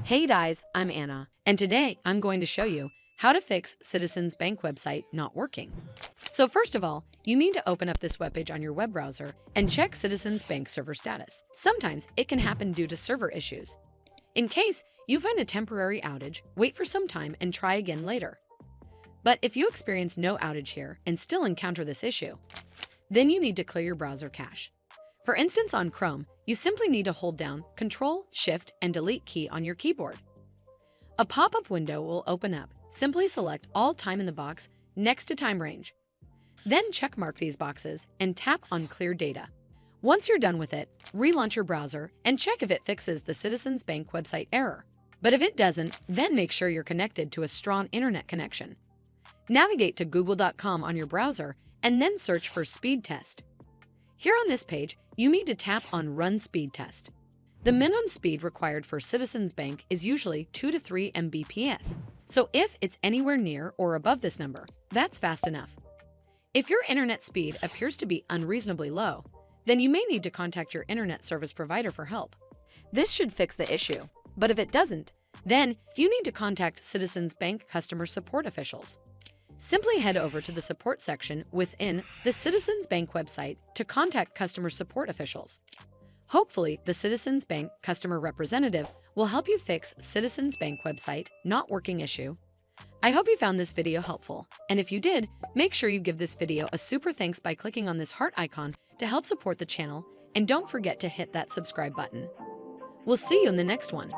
Hey guys, I'm Anna, and today I'm going to show you how to fix Citizens Bank website not working. So first of all, you need to open up this webpage on your web browser and check Citizens Bank server status. Sometimes it can happen due to server issues. In case you find a temporary outage, wait for some time and try again later. But if you experience no outage here and still encounter this issue, then you need to clear your browser cache. For instance, on Chrome, you simply need to hold down Ctrl, Shift, and Delete key on your keyboard. A pop-up window will open up. Simply select all time in the box next to time range. Then checkmark these boxes and tap on Clear Data. Once you're done with it, relaunch your browser and check if it fixes the Citizens Bank website error. But if it doesn't, then make sure you're connected to a strong internet connection. Navigate to google.com on your browser and then search for speed test. Here on this page, you need to tap on Run Speed Test. The minimum speed required for Citizens Bank is usually 2 to 3 Mbps. So if it's anywhere near or above this number, that's fast enough. If your internet speed appears to be unreasonably low, then you may need to contact your internet service provider for help. This should fix the issue, but if it doesn't, then you need to contact Citizens Bank customer support officials. Simply head over to the support section within the Citizens Bank website to contact customer support officials. Hopefully, the Citizens Bank customer representative will help you fix Citizens Bank website not working issue. I hope you found this video helpful, and if you did, make sure you give this video a super thanks by clicking on this heart icon to help support the channel, and don't forget to hit that subscribe button. We'll see you in the next one.